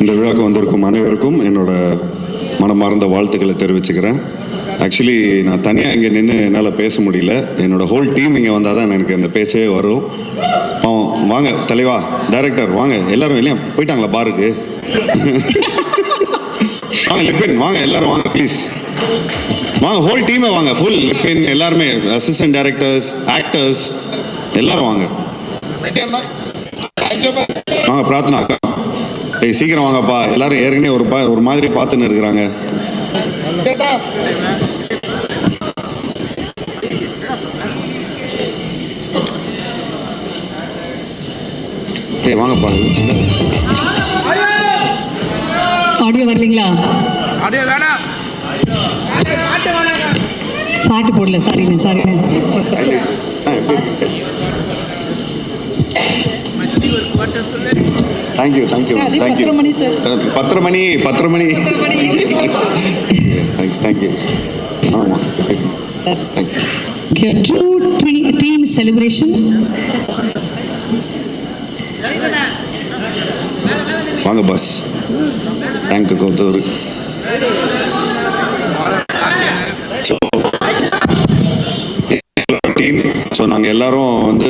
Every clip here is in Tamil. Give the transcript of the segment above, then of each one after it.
இந்த விழாக்கு வந்திருக்கும் அனைவருக்கும் என்னோட மனமார்ந்த வாழ்த்துக்களை தெரிவிச்சுக்கிறேன். ஆக்சுவலி நான் தனியாக இங்கே நின்று என்னால் பேச முடியல. என்னோட ஹோல் டீம் இங்கே வந்தால் தான் எனக்கு அந்த பேச்சே வரும். வாங்க தலைவா, டைரக்டர் வாங்க, எல்லாரும் இல்லையா போயிட்டாங்களா பாருக்கு? வாங்க லிப்பின் வாங்க, எல்லாரும் வாங்க ப்ளீஸ் வாங்க, ஹோல் டீமே வாங்க, ஃபுல் லிப்பின் எல்லாருமே, அசிஸ்டன்ட் டைரக்டர்ஸ், ஆக்டர்ஸ் எல்லாரும் வாங்க. வாங்க பிரார்த்தனா அக்கா, ஏய் சீக்கிரம் வாங்கப்பா, எல்லாரும் ஏற்கனவே ஒரு மாதிரி பார்த்துன்னு இருக்கிறாங்க. ஏய் வாங்கப்பா. ஆடியோ வரலீங்களா? ஆடியோ வேணாம், பாட்டு போடல, சாரிண்ணே சாரிண்ணே. Thank you thank you thank you. 10:30 மணி தேங்க்யூ. ஆமாம் தேங்க்யூ. True team celebration. வாங்க boss, thank you Kothur. Team so நாங்கள் எல்லாரும் வந்து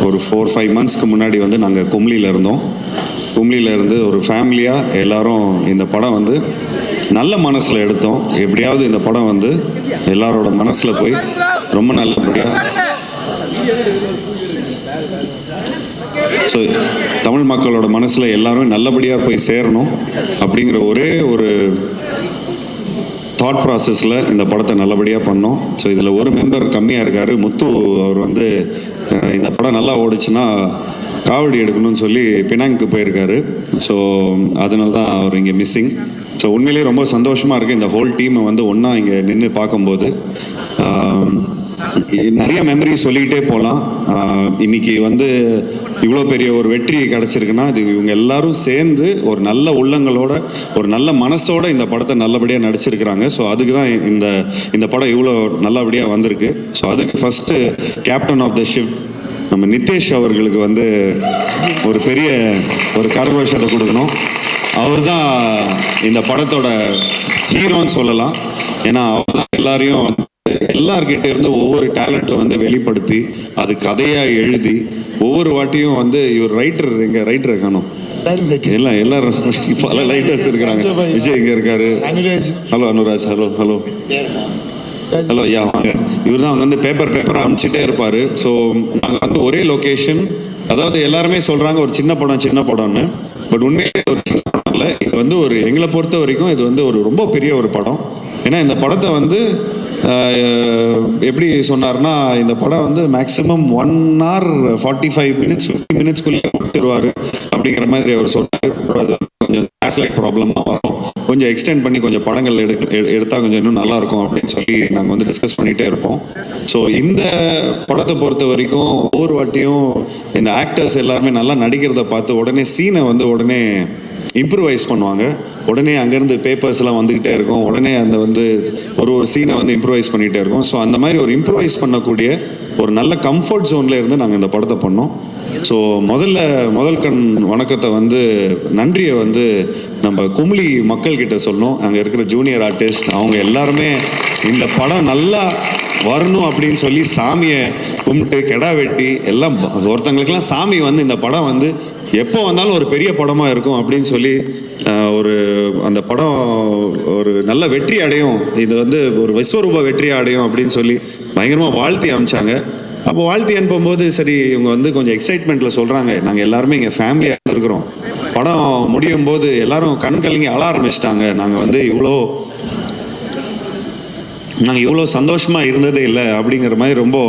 ஒரு 4-5 மந்த்ஸ்க்கு முன்னாடி வந்து நாங்கள் கும்ளியில் இருந்தோம். கும்ளியில் இருந்து ஒரு ஃபேமிலியாக எல்லாரும் இந்த படம் வந்து நல்ல மனசில் எடுத்தோம். எப்படியாவது இந்த படம் வந்து எல்லாரோட மனசில் போய் ரொம்ப நல்லபடியாக, ஸோ தமிழ் மக்களோட மனசில் எல்லாரும் நல்லபடியாக போய் சேரணும் அப்படிங்கிற ஒரே ஒரு தாட் ப்ராசஸில் இந்த படத்தை நல்லபடியாக பண்ணோம். ஸோ இதில் ஒரு மெம்பர் கம்மியாக இருக்கார், முத்து. அவர் வந்து இந்த படம் நல்லா ஓடிச்சுன்னா காவடி எடுக்கணும்னு சொல்லி பினாங்க்கு போயிருக்காரு. ஸோ அதனால தான் அவர் இங்கே மிஸ்ஸிங். ஸோ உண்மையிலேயே ரொம்ப சந்தோஷமாக இருக்குது இந்த ஹோல் டீமை வந்து ஒன்றா இங்கே நின்று பார்க்கும்போது. நிறைய மெமரி சொல்லிக்கிட்டே போகலாம். இன்னைக்கு வந்து இவ்வளோ பெரிய ஒரு வெற்றி கிடச்சிருக்குன்னா இது இவங்க எல்லாரும் சேர்ந்து ஒரு நல்ல உள்ளங்களோட, ஒரு நல்ல மனசோட இந்த படத்தை நல்லபடியாக நடிச்சிருக்கிறாங்க. ஸோ அதுக்கு தான் இந்த படம் இவ்வளோ நல்லபடியாக வந்திருக்கு. ஸோ அதுக்கு first captain of the ship நம்ம நிதேஷ் அவர்களுக்கு வந்து ஒரு பெரிய ஒரு கரகோஷத்தை கொடுக்கணும். அவர் தான் இந்த படத்தோட ஹீரோன்னு சொல்லலாம். ஏன்னா அவர் தான் எல்லார்கிட்ட இருந்து ஒவ்வொரு டேலண்ட்டை வந்து வெளிப்படுத்தி அது கதையாக எழுதி ஒவ்வொரு வாட்டியும் வந்து இவர் ரைட்டர், எங்கள் ரைட்டரை காணும் எல்லாரும் பல ரைட்டர்ஸ் இருக்கிறாங்க. விஜய் இங்கே இருக்காரு. Hello Anuraj, hello hello hello ஐயா வாங்க. இவர் தான் வந்து பேப்பர் அனுப்பிச்சிட்டே இருப்பார். ஸோ நாங்கள் வந்து ஒரே லொக்கேஷன், அதாவது எல்லாருமே சொல்கிறாங்க ஒரு சின்ன படம்னு, பட் உண்மையிலே ஒரு சின்ன படம் இல்லை. இது வந்து எங்களை பொறுத்த வரைக்கும் இது வந்து ரொம்ப பெரிய ஒரு படம். ஏன்னா இந்த படத்தை வந்து எப்படி சொன்னார்னா, இந்த படம் வந்து மேக்ஸிமம் 1 hour 45 minutes 50 minutesக்குள்ளே முடிச்சிருவார் அப்படிங்கிற மாதிரி அவர் சொன்னார். அது கொஞ்சம் சேட்டலைட் ப்ராப்ளமாக வரும், கொஞ்சம் எக்ஸ்டெண்ட் பண்ணி கொஞ்சம் படங்கள் எடுத்தால் கொஞ்சம் இன்னும் நல்லாயிருக்கும் அப்படின்னு சொல்லி நாங்கள் வந்து டிஸ்கஸ் பண்ணிகிட்டே இருப்போம். ஸோ இந்த படத்தை பொறுத்த வரைக்கும் ஒவ்வொரு வாட்டியும் இந்த ஆக்டர்ஸ் எல்லாருமே நல்லா நடிக்கிறத பார்த்து உடனே சீனை வந்து உடனே இம்ப்ரூவைஸ் பண்ணுவாங்க. உடனே அங்கேருந்து பேப்பர்ஸ்லாம் வந்துக்கிட்டே இருக்கும். உடனே அந்த வந்து ஒரு சீனை வந்து இம்ப்ரூவைஸ் பண்ணிகிட்டே இருக்கும். ஸோ அந்த மாதிரி ஒரு இம்ப்ரூவைஸ் பண்ணக்கூடிய ஒரு நல்ல கம்ஃபர்ட் ஜோனில் இருந்து நாங்கள் இந்த படத்தை பண்ணோம். ஸோ முதல் கண் வணக்கத்தை வந்து நன்றியை வந்து நம்ம கும்ளி மக்கள்கிட்ட சொல்லணும். அங்கே இருக்கிற ஜூனியர் ஆர்டிஸ்ட் அவங்க எல்லாருமே இந்த படம் நல்லா வரணும் அப்படின்னு சொல்லி சாமியை கும்பிட்டு கெடா வெட்டி எல்லாம், ஒருத்தங்களுக்கெல்லாம் சாமி வந்து இந்த படம் வந்து எப்போ வந்தாலும் ஒரு பெரிய படமாக இருக்கும் அப்படின்னு சொல்லி அந்த படம் ஒரு நல்ல வெற்றி அடையும், இது வந்து ஒரு விஸ்வரூப வெற்றி அடையும் அப்படின்னு சொல்லி பயங்கரமாக வாழ்த்தி அனுப்பிச்சாங்க. அப்போ வாழ்த்தி அனுப்பும்போது சரி இவங்க வந்து கொஞ்சம் எக்ஸைட்மெண்ட்டில் சொல்கிறாங்க, நாங்கள் எல்லாருமே இங்கே ஃபேமிலியாக இருக்கிறோம், படம் முடியும் போது எல்லாரும் கண் கலங்கி அழ ஆரம்பிச்சிட்டாங்க, நாங்கள் வந்து இவ்வளோ சந்தோஷமாக இருந்ததே இல்லை அப்படிங்கிற மாதிரி ரொம்ப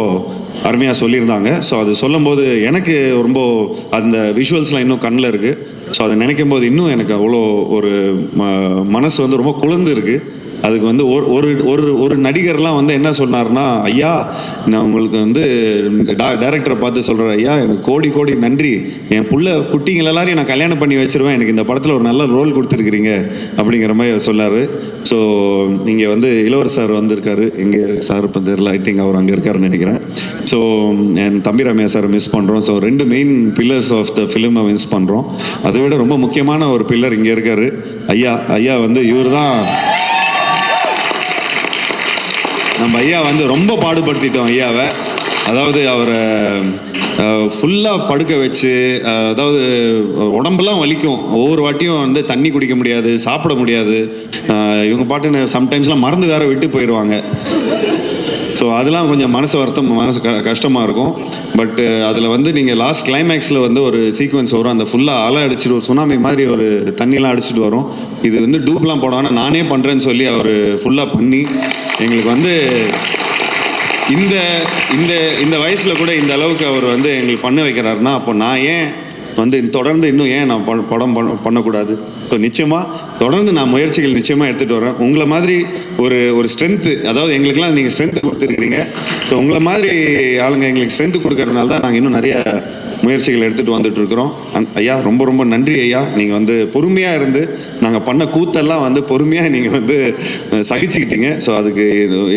அருமையாக சொல்லியிருந்தாங்க. ஸோ அது சொல்லும்போது எனக்கு ரொம்ப அந்த விஷுவல்ஸ்லாம் இன்னும் கண்ணில் இருக்குது. ஸோ அதை நினைக்கும் போது இன்னும் எனக்கு அவ்வளோ ஒரு மனசு வந்து ரொம்ப குளிர்ந்து இருக்குது. அதுக்கு வந்து ஒரு ஒரு ஒரு நடிகர்லாம் வந்து என்ன சொன்னார்னா, ஐயா நான் உங்களுக்கு வந்து டைரக்டரை பார்த்து சொல்கிறேன், ஐயா எனக்கு கோடி கோடி நன்றி, என் புள்ள குட்டிங்கள் எல்லாரையும் நான் கல்யாணம் பண்ணி வச்சிருவேன், எனக்கு இந்த படத்தில் ஒரு நல்ல ரோல் கொடுத்துருக்கிறீங்க அப்படிங்கிற மாதிரி அவர் சொன்னார். ஸோ இங்கே வந்து இளவரசர் சார் வந்திருக்காரு, எங்கே சார் இப்போ தெரியல, ஐ திங்க் அவர் அங்கே இருக்காருன்னு நினைக்கிறேன். ஸோ என் தம்பி ரம்யா சார் மிஸ் பண்ணுறோம். So 2 main pillars of the ஃபிலிமை மிஸ் பண்ணுறோம். அதை விட ரொம்ப முக்கியமான ஒரு பில்லர் இங்கே இருக்காரு, ஐயா வந்து இவர் தான். நம்ம ஐயா வந்து ரொம்ப பாடுபடுத்திட்டோம் ஐயாவை. அதாவது அவரை ஃபுல்லாக படுக்க வச்சு, அதாவது உடம்பெல்லாம் வலிக்கும், ஒவ்வொரு வாட்டியும் வந்து தண்ணி குடிக்க முடியாது, சாப்பிட முடியாது, இவங்க பாட்டுன்னு சம்டைம்ஸ்லாம் மறந்து வேற விட்டு போயிடுவாங்க. ஸோ அதெல்லாம் கொஞ்சம் மனசு வருத்தம், மனசு கஷ்டமாக இருக்கும். பட் அதில் வந்து நீங்கள் லாஸ்ட் கிளைமேக்ஸில் வந்து ஒரு சீக்வன்ஸ் வரும், அந்த ஃபுல்லாக அலை அடிச்சுட்டு ஒரு சுனாமி மாதிரி ஒரு தண்ணியெல்லாம் அடிச்சுட்டு வரும். இது வந்து டூப்லாம் போடாமல் நானே பண்ணுறேன்னு சொல்லி அவர் ஃபுல்லாக பண்ணி எங்களுக்கு வந்து இந்த இந்த இந்த வயசில் கூட இந்த அளவுக்கு அவர் வந்து எங்களுக்கு பண்ண வைக்கிறாருன்னா, அப்போ நான் ஏன் வந்து தொடர்ந்து இன்னும் ஏன் நான் படம் பண்ணக்கூடாது? ஸோ நிச்சயமாக தொடர்ந்து நான் முயற்சிகள் நிச்சயமாக எடுத்துகிட்டு வரேன். உங்களை மாதிரி ஒரு ஸ்ட்ரென்த்து, அதாவது எங்களுக்கெல்லாம் நீங்கள் ஸ்ட்ரென்த்து கொடுத்துருக்கிறீங்க. ஸோ உங்களை மாதிரி ஆளுங்க எங்களுக்கு ஸ்ட்ரென்த்து கொடுக்கறதுனால தான் நாங்கள் இன்னும் நிறைய முயற்சிகள் எடுத்துகிட்டு வந்துட்டு இருக்கிறோம். ஐயா ரொம்ப ரொம்ப நன்றி ஐயா. நீங்கள் வந்து பொறுமையாக இருந்து நாங்கள் பண்ண கூத்தெல்லாம் வந்து பொறுமையாக நீங்கள் வந்து சகிச்சுக்கிட்டீங்க. ஸோ அதுக்கு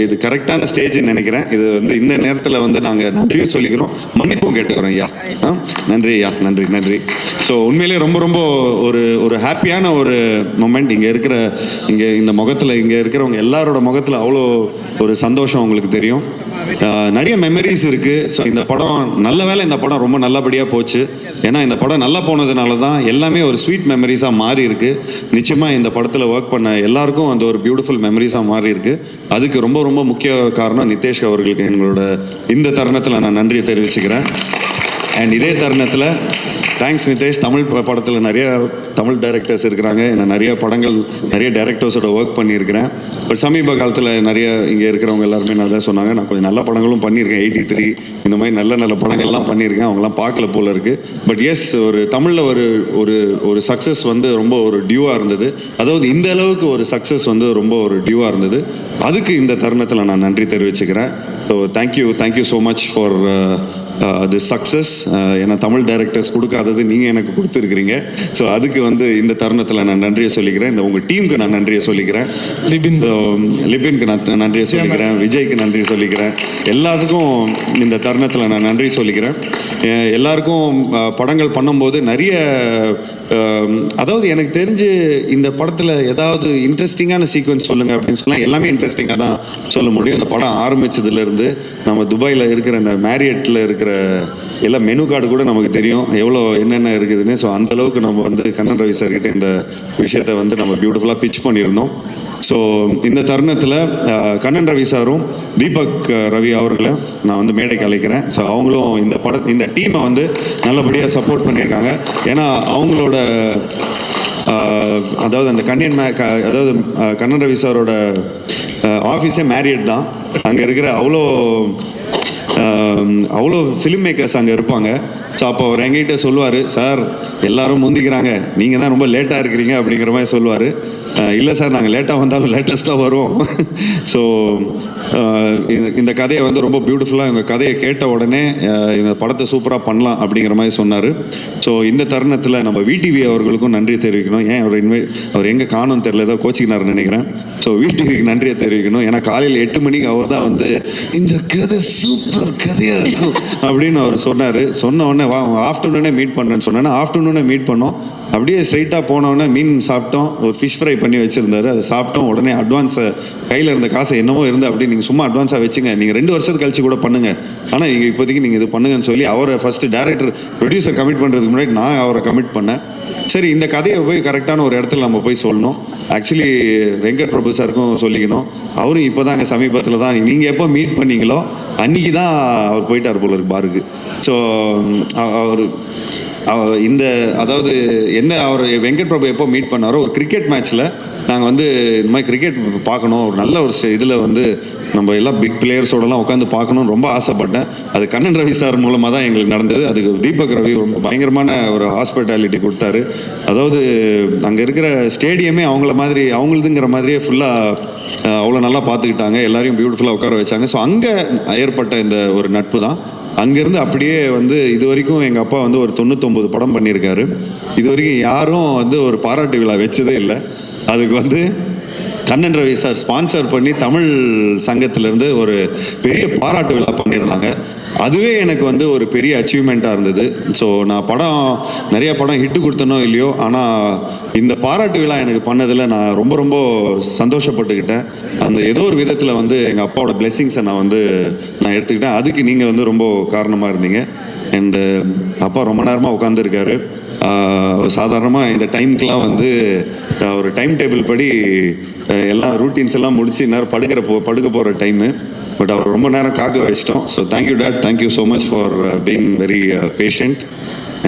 இது கரெக்டான ஸ்டேஜ்னு நினைக்கிறேன். இது வந்து இந்த நேரத்தில் வந்து நாங்கள் நன்றியும் சொல்லிக்கிறோம், மன்னிப்பும் கேட்டுக்கிறோம் ஐயா. நன்றி ஐயா, நன்றி நன்றி. ஸோ உண்மையிலே ரொம்ப ரொம்ப ஒரு ஹாப்பியான ஒரு மொமெண்ட். இங்கே இந்த முகத்தில், இங்கே இருக்கிறவங்க எல்லாரோட முகத்தில் அவ்வளோ ஒரு சந்தோஷம் உங்களுக்கு தெரியும். நிறைய மெமரிஸ் இருக்குது. ஸோ இந்த படம் நல்ல வேளை இந்த படம் ரொம்ப நல்லபடியாக போச்சு. ஏன்னா இந்த படம் நல்லா போனதுனால தான் எல்லாமே ஒரு ஸ்வீட் மெமரிஸாக மாறி இருக்கு. நிச்சயமாக இந்த படத்தில் ஒர்க் பண்ண எல்லாருக்கும் அந்த ஒரு பியூட்டிஃபுல் மெமரிஸாக மாறி இருக்கு. அதுக்கு ரொம்ப ரொம்ப முக்கிய காரணம் நிதேஷ் அவர்களுக்கு எங்களோட இந்த தருணத்தில் நான் நன்றியை தெரிவிச்சுக்கிறேன். அண்ட் இதே தருணத்தில் தேங்க்ஸ் நிதேஷ். தமிழ் படத்தில் நிறைய தமிழ் டைரக்டர்ஸ் இருக்கிறாங்க, நான் நிறைய படங்கள் நிறைய டைரக்டர்ஸோட ஒர்க் பண்ணியிருக்கிறேன். பட் சமீப காலத்தில் நிறைய இங்கே இருக்கிறவங்க எல்லாருமே நல்லா சொன்னாங்க, நான் கொஞ்சம் நல்ல படங்களும் பண்ணியிருக்கேன். 83 இந்த மாதிரி நல்ல நல்ல படங்கள்லாம் பண்ணியிருக்கேன், அவங்களாம் பார்க்கல போல இருக்குது. பட் எஸ், ஒரு தமிழில் ஒரு சக்ஸஸ் வந்து ரொம்ப ஒரு டியூவாக இருந்தது. அதாவது இந்த அளவுக்கு ஒரு சக்ஸஸ் வந்து ரொம்ப ஒரு டியூவாக இருந்தது. அதுக்கு இந்த தருணத்தில் நான் நன்றி தெரிவிச்சுக்கிறேன். So thank you so much for the success. ஏன்னா தமிழ் டைரக்டர்ஸ் கொடுக்காதது நீங்கள் எனக்கு கொடுத்துருக்கிறீங்க. ஸோ அதுக்கு வந்து இந்த தருணத்தில் நான் நன்றியை சொல்லிக்கிறேன். இந்த உங்கள் டீமுக்கு நான் நன்றியை சொல்லிக்கிறேன். லிபினுக்கு நான் நன்றியை சொல்லிக்கிறேன். விஜய்க்கு நன்றி சொல்லிக்கிறேன். எல்லாத்துக்கும் இந்த தருணத்தில் நான் நன்றி சொல்லிக்கிறேன். எல்லாருக்கும் படங்கள் பண்ணும்போது நிறைய, அதாவது எனக்கு தெரிஞ்சு இந்த படத்தில் ஏதாவது இன்ட்ரெஸ்டிங்கான சீக்வன்ஸ் சொல்லுங்கள் அப்படின்னு சொன்னால் எல்லாமே இன்ட்ரெஸ்டிங்காக தான் சொல்ல முடியும். இந்த படம் ஆரம்பித்ததுலேருந்து நம்ம துபாயில் இருக்கிற இந்த மேரியட்டில் இருக்கிற எல்லா மெனு கார்டு கூட நமக்கு தெரியும் எவ்வளோ என்னென்ன இருக்குதுன்னு. ஸோ அந்தளவுக்கு நம்ம வந்து கண்ணன் ரவி சார்கிட்ட இந்த விஷயத்தை வந்து நம்ம பியூட்டிஃபுல்லாக பிச் பண்ணியிருந்தோம். ஸோ இந்த தருணத்தில் கண்ணன் ரவி சாரும் தீபக் ரவி அவர்களை நான் வந்து மேடைக்கு அழைக்கிறேன். ஸோ அவங்களும் இந்த டீமை வந்து நல்லபடியாக சப்போர்ட் பண்ணியிருக்காங்க. ஏன்னா அவங்களோட அதாவது அந்த அதாவது கண்ணன் ரவி சாரோட ஆஃபீஸே மேரியட் தான். அங்கே இருக்கிற அவ்வளோ ஃபிலிம் மேக்கர்ஸ் அங்கே இருப்பாங்க. ஸோ அப்போ அவர் எங்ககிட்ட சொல்லுவார், சார் எல்லாரும் முந்திக்கிறாங்க, நீங்கள் தான் ரொம்ப லேட்டாக இருக்கிறீங்க அப்படிங்கிற மாதிரி சொல்லுவார். இல்லை சார், நாங்கள் லேட்டாக வந்தாலும் லேட்டஸ்ட்டாக வருவோம். ஸோ இந்த கதையை வந்து ரொம்ப பியூட்டிஃபுல்லாக, இந்த கதையை கேட்ட உடனே இந்த படத்தை சூப்பராக பண்ணலாம் அப்படிங்கிற மாதிரி சொன்னார். ஸோ இந்த தருணத்தில் நம்ம விடிவி அவர்களுக்கும் நன்றி தெரிவிக்கணும். ஏன் அவர் எங்கே காணும்னு தெரியல, ஏதோ கோச்சிக்கினார்னு நினைக்கிறேன். ஸோ விடிவிக்கு நன்றியை தெரிவிக்கணும். ஏன்னா காலையில் 8 மணிக்கு அவர் தான் வந்து இந்த கதை சூப்பர் கதையாக இருக்கும் அப்படின்னு அவர் சொன்னார். சொன்ன உடனே ஆஃப்டர்நூனே மீட் பண்ணுறேன்னு சொன்னேன்னா ஆஃப்டர்நூனே மீட் பண்ணோம். அப்படியே ஸ்ட்ரைட்டாக போனோடனே மீன் சாப்பிட்டோம், ஒரு ஃபிஷ் ஃப்ரை பண்ணி வச்சுருந்தாரு, அதை சாப்பிட்டோம். உடனே அட்வான்ஸை கையில் இருந்த காசை என்னமோ இருந்து அப்படி நீங்கள் சும்மா அட்வான்ஸாக வச்சுங்க, நீங்கள் 2 வருஷத்துக்கு கழிச்சு கூட பண்ணுங்கள், ஆனால் நீங்கள் இப்போதைக்கு நீங்கள் இது பண்ணுங்கன்னு சொல்லி அவரை ஃபஸ்ட்டு டைரக்டர் ப்ரொடியூசர் கமிட் பண்ணுறதுக்கு முன்னாடி நான் அவரை கமிட் பண்ணேன். சரி, இந்த கதையை போய் கரெக்டான ஒரு இடத்துல நம்ம போய் சொல்லணும். ஆக்சுவலி வெங்கட் பிரபு சாருக்கும் சொல்லிக்கணும், அவரும் இப்போ தாங்க சமீபத்தில் தான், நீங்கள் எப்போ மீட் பண்ணீங்களோ அன்றைக்கி தான் அவர் போயிட்டார் போல இருக்கு பாருக்கு. ஸோ அவர் இந்த அதாவது என்ன அவர் வெங்கட் பிரபு எப்போ மீட் பண்ணாரோ ஒரு கிரிக்கெட் மேட்ச்சில் நாங்கள் வந்து இந்த மாதிரி கிரிக்கெட் பார்க்கணும் ஒரு நல்ல ஒரு இதில் வந்து நம்ம எல்லாம் பிக் பிளேயர்ஸோடலாம் உட்காந்து பார்க்கணும்னு ரொம்ப ஆசைப்பட்டேன். அது கண்ணன் ரவி சார் மூலமாக தான் எங்களுக்கு நடந்தது. அதுக்கு தீபக் ரவி ரொம்ப பயங்கரமான ஒரு ஹாஸ்பிட்டாலிட்டி கொடுத்தாரு. அதாவது அங்கே இருக்கிற ஸ்டேடியமே அவங்களதுங்கிற மாதிரியே ஃபுல்லாக அவ்வளோ நல்லா பார்த்துக்கிட்டாங்க. எல்லாரையும் பியூட்டிஃபுல்லாக உட்கார வச்சாங்க. ஸோ அங்கே ஏற்பட்ட இந்த ஒரு நட்பு தான். அங்கேருந்து அப்படியே வந்து இது வரைக்கும் எங்கள் அப்பா வந்து ஒரு 99 படம் பண்ணியிருக்காரு. இது வரைக்கும் யாரும் வந்து ஒரு பாராட்டு விழா வச்சதே இல்லை. அதுக்கு வந்து கண்ணன் ரவி சார் ஸ்பான்சர் பண்ணி தமிழ் சங்கத்திலேருந்து ஒரு பெரிய பாராட்டு விழா பண்ணியிருந்தாங்க. அதுவே எனக்கு வந்து ஒரு பெரிய அச்சீவ்மெண்ட்டாக இருந்தது. ஸோ நான் நிறைய படம் ஹிட்டு கொடுத்தனோ இல்லையோ, ஆனால் இந்த பாராட்டு விழா எனக்கு பண்ணதில் நான் ரொம்ப ரொம்ப சந்தோஷப்பட்டுக்கிட்டேன். அந்த ஏதோ ஒரு விதத்தில் வந்து எங்கள் அப்பாவோட பிளெஸிங்ஸை நான் எடுத்துக்கிட்டேன். அதுக்கு நீங்கள் வந்து ரொம்ப காரணமாக இருந்தீங்க. அண்டு அப்பா ரொம்ப நேரமாக உட்காந்துருக்காரு. சாதாரணமாக இந்த டைமுக்கெலாம் வந்து ஒரு டைம் டேபிள் படி எல்லா ரூட்டீன்ஸ் எல்லாம் முடிச்சு நேரம் படுக்க போகிற டைமு. பட் அவர் ரொம்ப நேரம் காக்க வச்சிட்டோம். So thank you dot, thank you so much for being very patient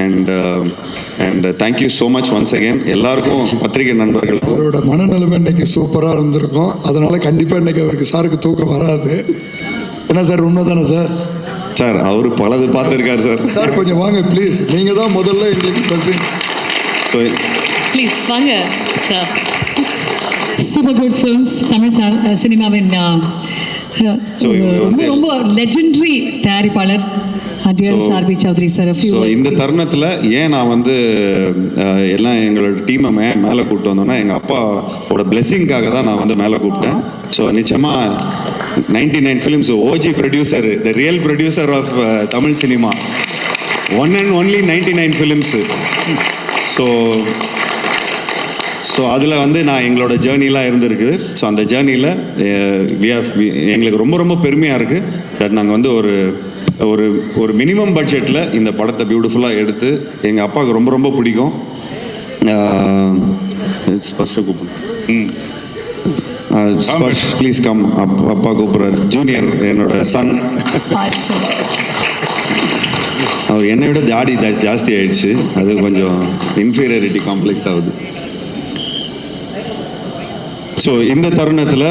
and thank you so much once again எல்லாருக்கும், பத்திரிகை நண்பர்கள். அவரோட மனநிலைமை இன்னைக்கு சூப்பராக இருந்திருக்கும். அதனால கண்டிப்பாக இன்னைக்கு அவருக்கு சாருக்கு தூக்கம் வராது. என்ன சார், உண்மைதானே சார்? சார் அவர் பலது பார்த்துருக்காரு சார். சார் கொஞ்சம் வாங்க ப்ளீஸ், நீங்கள் தான் முதல்ல எங்களுக்கு பஸ்ஸிங். ஸோ ப்ளீஸ் வாங்க sir. Super good films Tamil சினிமாவின் ரொம்ப ரொம்ப லெஜெண்டரி தயாரிப்பாளர் சார்பி சௌத்ரி சார். ஸோ இந்த தருணத்தில் ஏன் நான் வந்து எல்லாம் எங்களோட டீமை மேலே கூப்பிட்டு வந்தோன்னா எங்கள் அப்பாவோட பிளெஸிங்காக தான் நான் வந்து மேலே கூப்பிட்டேன். ஸோ நிச்சயமாக 99 films OG producer, the real producer of Tamil cinema, one and only 99 films. So அதில் வந்து எங்களோட ஜேர்னிலாம் இருந்திருக்குது. ஸோ அந்த ஜேர்னியில் எங்களுக்கு ரொம்ப ரொம்ப பெருமையாக இருக்குது தட் நாங்கள் வந்து ஒரு மினிமம் பட்ஜெட்டில் இந்த படத்தை பியூட்டிஃபுல்லாக எடுத்து எங்கள் அப்பாவுக்கு ரொம்ப ரொம்ப பிடிக்கும். Sparsh please come. அப்பா கூப்பிட்றாரு. ஜூனியர் என்னோட சன். அவர் என்னை விட ஜாஸ்தி ஆயிடுச்சு. அது கொஞ்சம் இன்ஃபீரியாரிட்டி காம்ப்ளெக்ஸ் ஆகுது. ஸோ இந்த தருணத்தில்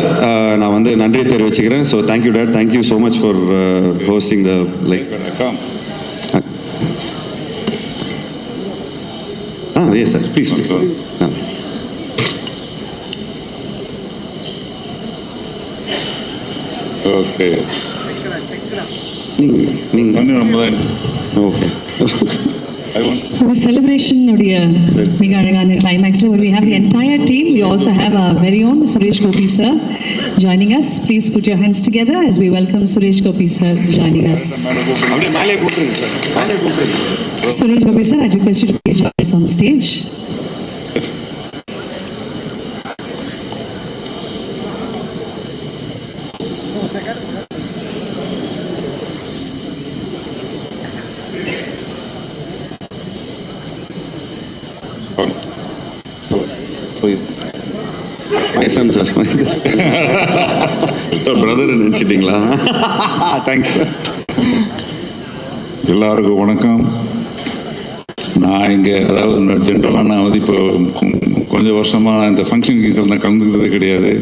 நான் வந்து நன்றி தெரிவிச்சுக்கிறேன். So thank you dot, thank you so much for hosting the like. Yes sir, please please. Okay, நீங்கள் ஓகே. ஒரு celebration உடைய மிக அழகான climaxல we have the entire team. We also have our very own Suresh Gopi sir joining us. Please put your hands together as we welcome Suresh Gopi sir joining us. அப்படியே மேலே கூப்பிடுங்க சார், மேலே கூப்பிடுங்க. Suresh Gopi sir, I request you to please join us on stage. வயசான சார் பிரதர் நினச்சிட்டிங்களா? Thanks sir. எல்லாருக்கும் வணக்கம். நான் இங்கே அதாவது ஜென்ரலாக நான் வந்து இப்போ கொஞ்சம் வருஷமாக இந்த ஃபங்க்ஷன் கீஸில் நான் கலந்துக்கிறது கிடையாது.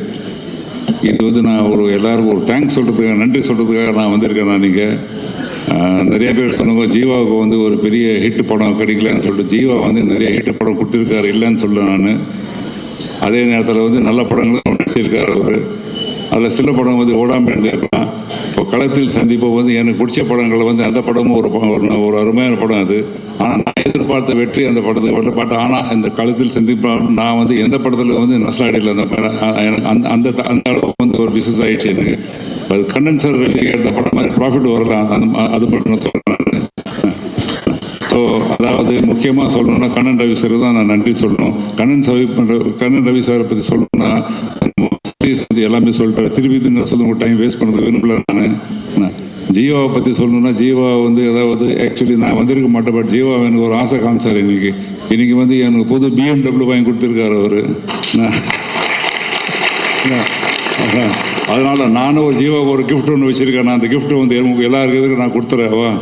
இது வந்து நான் எல்லாருக்கும் ஒரு தேங்க்ஸ் சொல்கிறதுக்காக, நன்றி சொல்கிறதுக்காக நான் வந்திருக்கேன். நான் நீங்கள் நிறைய பேர் சொன்னாங்க ஜீவாவுக்கு வந்து ஒரு பெரிய ஹிட் படம் கிடைக்கலன்னு சொல்லிட்டு. ஜீவா வந்து நிறைய ஹிட் படம் கொடுத்துருக்காரு, இல்லைன்னு சொல்ல நான். அதே நேரத்தில் வந்து நல்ல படங்களும் நடிச்சிருக்காரு அவர். அதில் சில படம் வந்து ஓடாமல் இருந்திருக்கலாம். இப்போ களத்தில் சந்திப்போ வந்து எனக்கு பிடிச்ச படங்களை வந்து அந்த படமும் ஒரு அருமையான படம் அது. ஆனால் நான் எதிர்பார்த்த வெற்றி அந்த படத்தை பாட்டு. ஆனால் இந்த களத்தில் சந்திப்பா நான் வந்து எந்த படத்தில் வந்து நஷ்டாடியில் அந்த அந்த அந்த அளவுக்கு வந்து ஒரு பிஸ்னஸ் ஆகிடுச்சு எனக்கு. அது கண்ணன் சார் எடுத்த படம் மாதிரி ப்ராஃபிட் வரலாம், அது மட்டும் நான் சொல்கிறேன். ஸோ அதாவது முக்கியமாக சொல்லணும்னா கண்ணன் ரவி சார் தான் நான் நன்றி சொல்லணும். கண்ணன் ரவி சாரை பற்றி சொல்லணும்னா எல்லாமே சொல்லிட்டாரு. திருப்பி நான் சொல்லுங்க, டைம் வேஸ்ட் பண்ணது விரும்பல. நான் ஜீவாவை பற்றி சொல்லணும்னா ஜீவா வந்து அதாவது ஆக்சுவலி நான் வந்திருக்க மாட்டேன். பட் ஜீவா எனக்கு ஒரு ஆசை காமிச்சார். இன்னைக்கு வந்து எனக்கு புது BMW வாங்கி கொடுத்துருக்காரு அவர். அதனால நானும் ஒரு ஜீவாவுக்கு ஒரு கிஃப்ட் ஒன்று வச்சிருக்கேன். நான் அந்த கிஃப்ட் வந்து எல்லாருக்கும் நான் கொடுத்துறேன்.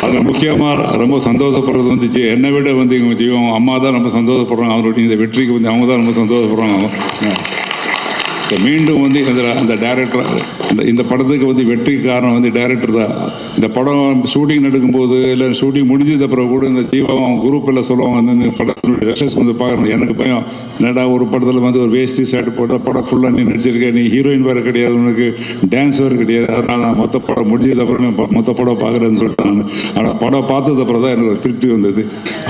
அதில் முக்கியமாக ரொம்ப சந்தோஷப்படுறது வந்துச்சு. என்னை விட வந்து இவங்க ஜீவம் அம்மா தான் ரொம்ப சந்தோஷப்படுறாங்க. அவருடைய இந்த வெற்றிக்கு வந்து அவங்க தான் ரொம்ப சந்தோஷப்படுறாங்க. மீண்டும் வந்து அந்த டைரக்டர் இந்த படத்துக்கு வந்து வெற்றிக்கு காரணம் வந்து டைரக்டர் தான். இந்த படம் ஷூட்டிங் நடக்கும்போது இல்லை ஷூட்டிங் முடிஞ்சது அப்புறம் கூட இந்த ஜீவா அவங்க குரூப் எல்லாம் சொல்லுவாங்க வந்து இந்த படத்தினுடைய ரெசஸ் வந்து பார்க்கணும். எனக்கு பயம் என்னடா ஒரு படத்தில் வந்து ஒரு வேஷ்டி ஷர்ட் போட்டால் படம் ஃபுல்லாக நீ நடிச்சிருக்க, நீ ஹீரோயின் வேறு கிடையாது, உனக்கு டான்ஸ் வேறு கிடையாது, அதனால் நான் மொத்த படம் முடிஞ்சது அப்புறம் மொத்த படம் பார்க்குறேன்னு சொல்லிட்டு நான். ஆனால் படம் பார்த்தது அப்புறம் தான் எனக்கு ஒரு திருப்தி வந்தது.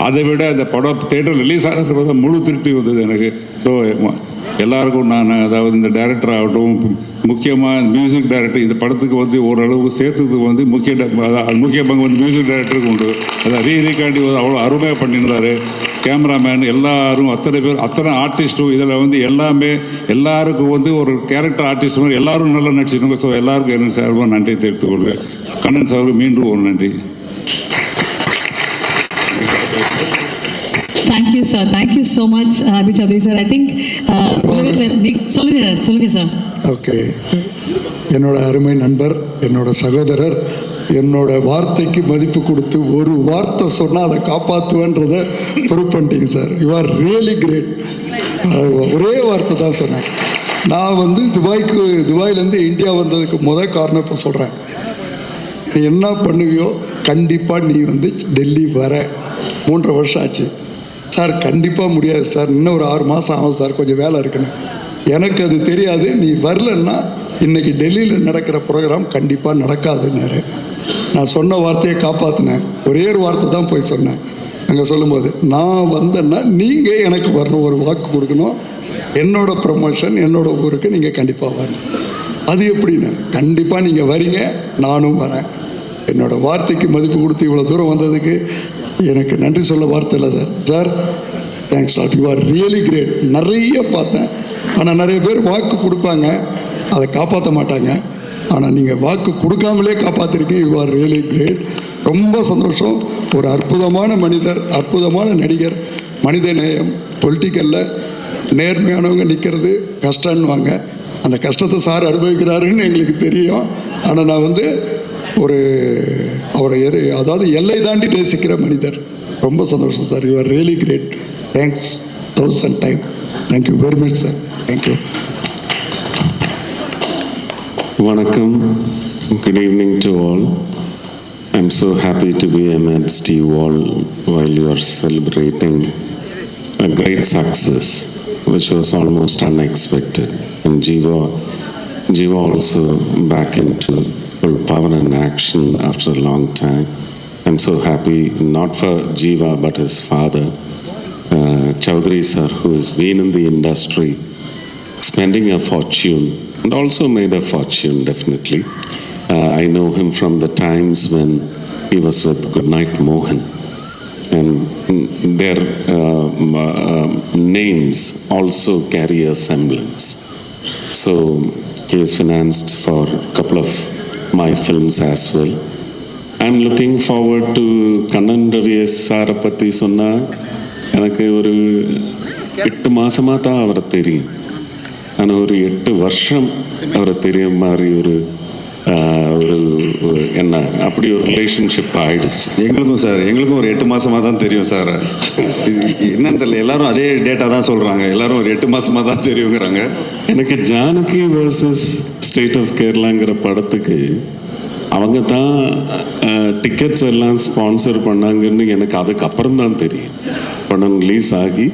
அதை விட அந்த படம் தேட்டர் ரிலீஸ் ஆகிறதுக்கு தான் முழு திருப்தி வந்தது எனக்கு. ஸோ எல்லாருக்கும் நான் அதாவது இந்த டைரக்டர் ஆகட்டும், முக்கியமாக மியூசிக் டைரக்டர் இந்த படத்துக்கு வந்து ஓரளவுக்கு சேர்த்ததுக்கு வந்து முக்கிய பங்கு வந்து மியூசிக் டைரக்டருக்கு உண்டு. அதை ரீகாண்டி அவ்வளோ அருமையாக பண்ணியிருந்தாரு. கேமராமேன் எல்லாரும் அத்தனை பேர் அத்தனை ஆர்டிஸ்ட்டும் இதில் வந்து எல்லாருக்கும் வந்து ஒரு கேரக்டர் ஆர்டிஸ்ட் மாதிரி எல்லாரும் நல்லா நடிச்சிருக்காங்க. ஸோ எல்லாருக்கும் என்ன சார்பாக நன்றி தெரிவித்துக் கொள்கிறேன். கண்ணன் சாருக்கு மீண்டும் ஒரு நன்றி. Thank you, sir. Thank you so much, Abhi sir. I think, சொல்லுங்க சார். ஓகே, என்னோட அருமை நண்பர், என்னோட சகோதரர், என்னோட வார்த்தைக்கு மதிப்பு கொடுத்து ஒரு வார்த்தை சொன்னால் அதை காப்பாற்றுவேன்றதை ப்ரூவ் பண்ணிட்டீங்க sir. You are really great. ஒரே வார்த்தை தான் சொன்னேன். நான் வந்து துபாயிலேருந்து இந்தியா வந்ததுக்கு முதல் காரணம் இப்போ சொல்கிறேன். நீ என்ன பண்ணுவியோ கண்டிப்பாக நீ வந்து டெல்லி வர 3 வருஷம் ஆச்சு சார். கண்டிப்பாக முடியாது சார், இன்னும் ஒரு 6 மாதம் ஆகும் சார், கொஞ்சம் வேலை இருக்குன்னு. எனக்கு அது தெரியாது. நீ வரலன்னா இன்றைக்கி டெல்லியில் நடக்கிற ப்ரோக்ராம் கண்டிப்பாக நடக்காதுன்னாரு. நான் சொன்ன வார்த்தையை காப்பாற்றினேன். ஒரே ஒரு வார்த்தை தான் போய் சொன்னேன். அங்கே சொல்லும்போது நான் வந்தேன்னா நீங்கள் எனக்கு வரணும், ஒரு வாக்கு கொடுக்கணும், என்னோட ப்ரமோஷன் என்னோட ஊருக்கு நீங்கள் கண்டிப்பாக வரணும். அது எப்படின்னா கண்டிப்பாக நீங்கள் வரீங்க, நானும் வரேன். என்னோடய வார்த்தைக்கு மதிப்பு கொடுத்து இவ்வளோ தூரம் வந்ததுக்கு எனக்கு நன்றி சொல்ல வார்த்தை இல்லை sir. Sir thanks lot, you are really great. நிறைய பார்த்தேன், ஆனால் நிறைய பேர் வாக்கு கொடுப்பாங்க, அதை காப்பாற்ற மாட்டாங்க. ஆனால் நீங்கள் வாக்கு கொடுக்காமலே காப்பாற்றிருக்கீங்க. You are really great. ரொம்ப சந்தோஷம். ஒரு அற்புதமான மனிதர், அற்புதமான நடிகர், மனித நேயம். பொலிட்டிக்கலில் நேர்மையானவங்க நிற்கிறது கஷ்டம்னுவாங்க. அந்த கஷ்டத்தை சார் அனுபவிக்கிறாருன்னு எங்களுக்கு தெரியும். ஆனால் நான் வந்து அவரை அதாவது எல்லை தாண்டி நேசிக்கிற மனிதர். ரொம்ப சந்தோஷம் sir. You are really great. Thanks 1000 time. Thank you very much sir. Thank you. Vanakkam. Good evening to all. I'm so happy to be amidst you all while you are celebrating a great success, which was almost unexpected. And Jiva also back into full power and action after a long time. I'm so happy, not for Jiva but his father, Chaudhary sir, who has been in the industry, spending a fortune and also made a fortune definitely. I know him from the times when he was with Goodnight Mohan, and their names also carry a semblance. So he is financed for a couple of my films as well. I'm looking forward to Kannan Ravi's சாரை பற்றி சொன்னால் எனக்கு ஒரு 8 மாதமாக தான் அவரை தெரியும். ஆனால் ஒரு 8 வருஷம் அவரை தெரியும் மாதிரி ஒரு என்ன அப்படி ஒரு ரிலேஷன்ஷிப் ஆகிடுச்சு. எங்களுக்கும் சார், எங்களுக்கும் ஒரு 8 மாதமாக தான் தெரியும் சார். என்னன்னு தெரியல, எல்லாரும் அதே டேட்டா தான் சொல்கிறாங்க. எல்லாரும் ஒரு 8 மாதமாக தான் தெரியுங்கிறாங்க. எனக்கு ஜானகி வர்சஸ் ஸ்டேட் ஆஃப் கேரளாங்கிற படத்துக்கு அவங்க தான் டிக்கெட்ஸ் எல்லாம் ஸ்பான்சர் பண்ணாங்கன்னு எனக்கு அதுக்கப்புறம் தான் தெரியும். படம் ரிலீஸ் ஆகி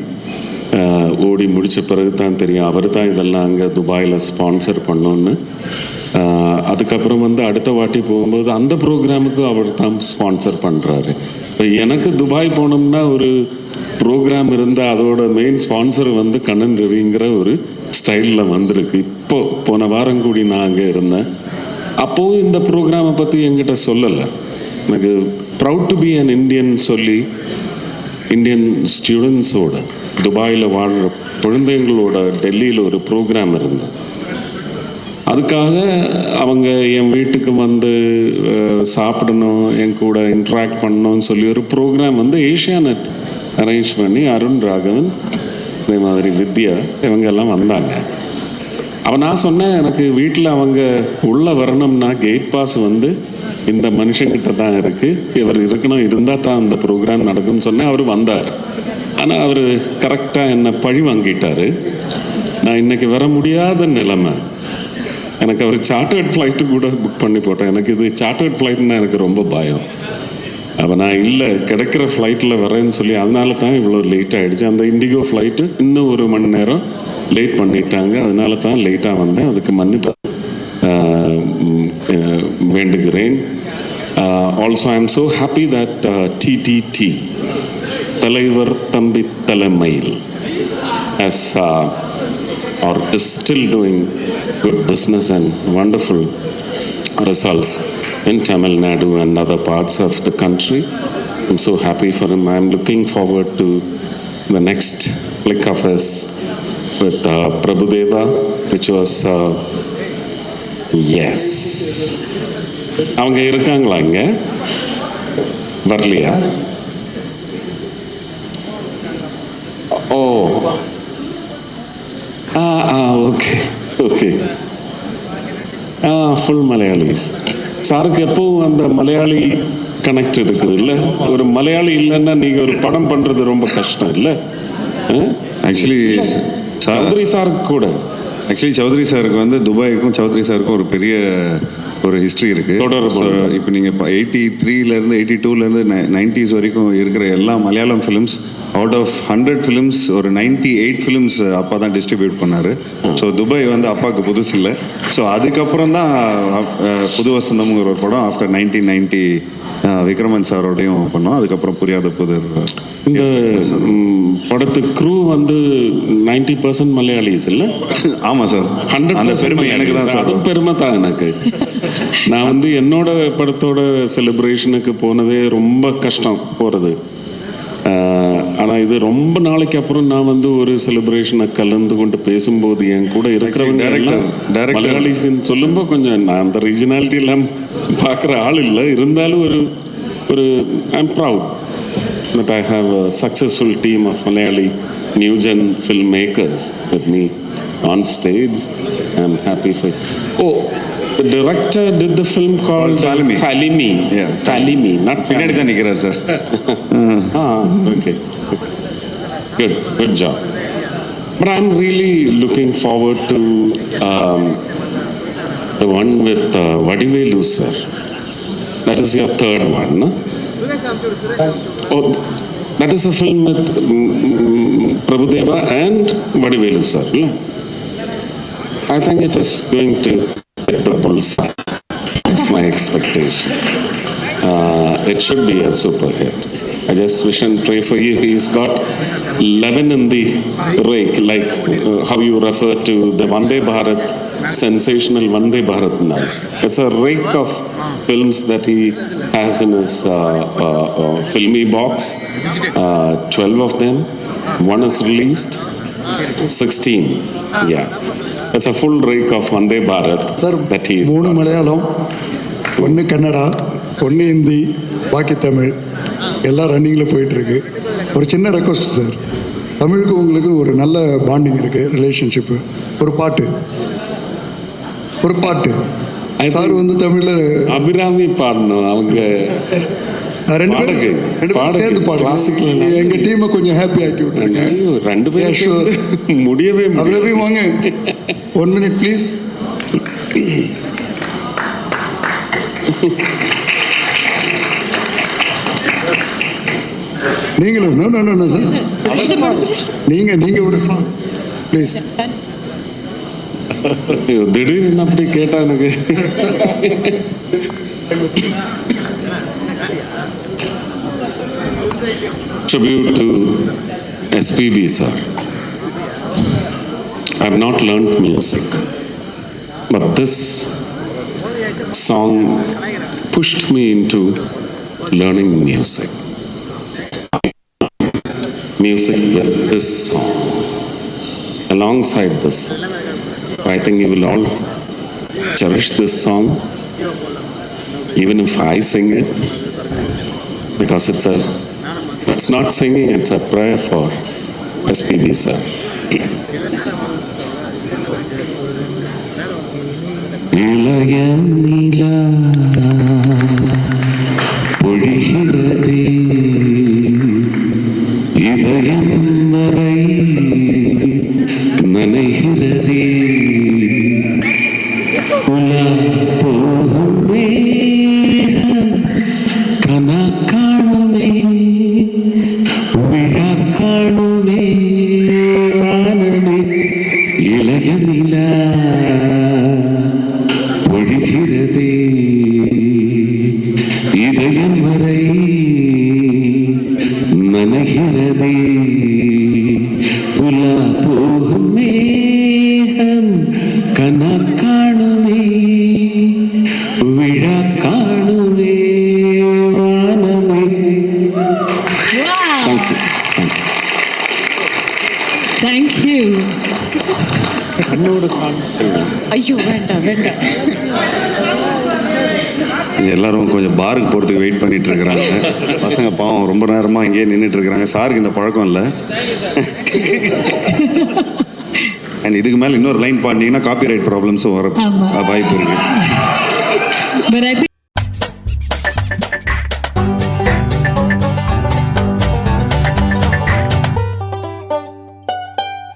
ஓடி முடித்த பிறகு தான் தெரியும் அவர் தான் இதெல்லாம் அங்கே துபாயில் ஸ்பான்சர் பண்ணோன்னு. அதுக்கப்புறம் வந்து அடுத்த வாட்டி போகும்போது அந்த ப்ரோக்ராமுக்கு அவர் தான் ஸ்பான்சர் பண்ணுறாரு. இப்போ எனக்கு துபாய் போனோம்னா ஒரு ப்ரோக்ராம் இருந்தால் அதோட மெயின் ஸ்பான்சர் வந்து கண்ணன் ரவிங்கிற ஒரு ஸ்டைலில் வந்திருக்கு. போன வாரம் கூடி நான் அங்கே இருந்தேன். அப்போது இந்த ப்ரோக்ராமை பற்றி என்கிட்ட சொல்லலை. எனக்கு proud to be an Indian சொல்லி இந்தியன் ஸ்டூடெண்ட்ஸோட துபாயில் வாழ்கிற குழந்தைங்களோட டெல்லியில் ஒரு ப்ரோக்ராம் இருந்தது. அதுக்காக அவங்க என் வீட்டுக்கு வந்து சாப்பிடணும், என் கூட இன்ட்ராக்ட் பண்ணணும்னு சொல்லி ஒரு ப்ரோக்ராம் வந்து ஏஷியாநெட் அரேஞ்ச் பண்ணி அருண் ராகவன், அதே மாதிரி வித்யா இவங்கெல்லாம் வந்தாங்க. நான் சொன்னேன் எனக்கு வீட்டில் அவங்க உள்ளே வரணும்னா கேட் பாஸ் வந்து இந்த மனுஷங்கிட்ட தான் இருக்கு, இவர் இருக்கணும், இருந்தால் தான் அந்த ப்ரோக்ராம் நடக்கும்னு சொன்னேன். அவர் வந்தார். ஆனால் அவர் கரெக்டாக என்னை பழி வாங்கிட்டாரு. நான் இன்னைக்கு வர முடியாத நிலைமை. எனக்கு அவர் சார்ட்டர்ட் ஃப்ளைட்டு கூட புக் பண்ணி போட்டேன். எனக்கு இது சார்ட்டர்ட் ஃப்ளைட்னா எனக்கு ரொம்ப பயம். அப்போ நான் இல்லை, கிடைக்கிற ஃப்ளைட்டில் வரேன்னு சொல்லி அதனால தான் இவ்வளோ லேட் ஆகிடுச்சு. அந்த இண்டிகோ ஃப்ளைட்டு இன்னும் 1 மணி நேரம் லேட் பண்ணிட்டாங்க. அதனால தான் லேட்டாக வந்தேன். அதுக்கு மன்னிப்பு வேண்டுகிறேன். Also I am so happy that TTT தலைவர் தம்பி தலைமையில் as or is still doing good business and wonderful results in Tamil Nadu and other parts of the country. I'm so happy for him. I'm looking forward to the next flick of his with Prabhudeva, which was yes. அவங்க இருக்காங்களா இங்க? வரலையா? ஓ ஓகே ஓகே. ஃபுல் மலையாளிஸ். சாருக்கு எப்பவும் அந்த மலையாளி கனெக்ட் இருக்குது இல்லை? ஒரு மலையாளி இல்லைன்னா நீங்கள் ஒரு படம் பண்ணுறது ரொம்ப கஷ்டம் இல்லை? ஆக்சுவலி சௌத்ரி சாருக்கு கூட சௌத்ரி சாருக்கு வந்து துபாய்க்கும் சௌத்ரி சாருக்கும் ஒரு பெரிய ஒரு ஹிஸ்ட்ரி இருக்கு. இப்போ நீங்கள் 83லேருந்து 82லேருந்து 90s வரைக்கும் இருக்கிற எல்லா Malayalam films out of 100 films ஒரு 98 ஃபிலிம்ஸ் அப்பா தான் டிஸ்ட்ரிபியூட் பண்ணார். ஸோ துபாய் வந்து அப்பாவுக்கு புதுசு இல்லை. ஸோ அதுக்கப்புறம் தான் புது வசந்தம்ங்கிற ஒரு படம் ஆஃப்டர் 1990 விக்ரமன் சாரோடையும் பண்ணோம். அதுக்கப்புறம் புரியாத புது. இந்த படத்து க்ரூ வந்து 90% மலையாளிஸ் இல்லை? ஆமாம் சார். 100 அந்த பெருமை எனக்கு தான் சார். அதுவும் பெருமை தான் எனக்கு. நான் வந்து என்னோட படத்தோட செலிப்ரேஷனுக்கு போனதே ரொம்ப கஷ்டம் போகிறது. ஆனால் இது ரொம்ப நாளைக்கு அப்புறம் நான் வந்து ஒரு செலிப்ரேஷனை கலந்து கொண்டு பேசும்போது என் கூட இருக்கிறவங்க மலையாளிஸ்ன்னு சொல்லும்போது கொஞ்சம் நான் அந்த ரீஜனாலிட்டி எல்லாம் பார்க்குற ஆள் இல்லை. இருந்தாலும் ஒரு I am proud that I have a successful team of Malayali new gen filmmakers with me on stage. I'm happy for it. Oh, the director did the film called Falimi. Yeah. Falimi, not பின்னாடி தான் நிற்கிறார் sir. Okay. Good job. But I'm really looking forward to the one with Vadivelu sir. That is your third one, no? Oh, that is a film with Prabhudeva and Vadivelu sir. I think it is going to hit the bullseye. That's my expectation. It should be a super hit. I just wish and pray for you. He's got 11 in the rake, like how you refer to the Vande Bharat, sensational Vande Bharat now. It's a rake of films that he has in his filmy box. 12 of them. One is released. 16. Yeah. It's a full rake of Vande Bharat. Sir, that he is. 3 Malayalam, 1 Kannada, 1 Hindi, பாக்கி தமிழ் எல்லாம் ரன்னிங்கில் போயிட்டுருக்கு. ஒரு சின்ன ரெக்வஸ்ட் சார், தமிழுக்கு உங்களுக்கு ஒரு நல்ல பாண்டிங் இருக்குது, ரிலேஷன்ஷிப்பு. ஒரு பாட்டு சார் வந்து தமிழில் அபிராமி பாடணும். அவங்க 2 பேரும் சேர்ந்து பாடுங்க. எங்கள் டீமை கொஞ்சம் ஹாப்பி ஆக்கி விட்டுருங்க. 2 பேரும் முடியவே அபிராமி வாங்க. 1 minute ப்ளீஸ். நீங்களும் நோ சார், நீங்க ஒரு சாங் ப்ளீஸ். திடீர்னு அப்படி கேட்டா எனக்கு tribute to SPB sir. I have not learnt music, but this song pushed me into learning music. Music with this song, alongside this song. I think you will all cherish this song, even if I sing it, because it's not singing, it's a prayer for SPB sir. இளைய நிலா இதயம் வரை நனைகிறதே உலா போகும் மேகம் கனா காணுமே விழா காணுமே வானமே. Thank you. ஐயோ வேண்டாம் வேண்டாம். எல்லாரும் கொஞ்சம் பாருக்கு போகிறதுக்கு வெயிட் பண்ணிட்டு இருக்கிறாங்க. பசங்க பாவம் ரொம்ப நேரமாக இங்கேயே நின்றுட்டு இருக்கிறாங்க. சாருக்கு இந்த பழக்கம் இல்லை. அண்ட் இதுக்கு மேலே இன்னொரு லைன் பாடினீங்கன்னா காப்பிரைட் ப்ராப்ளம்ஸும் வர ஆமா. வாய்ப்பு இருக்குது. But I think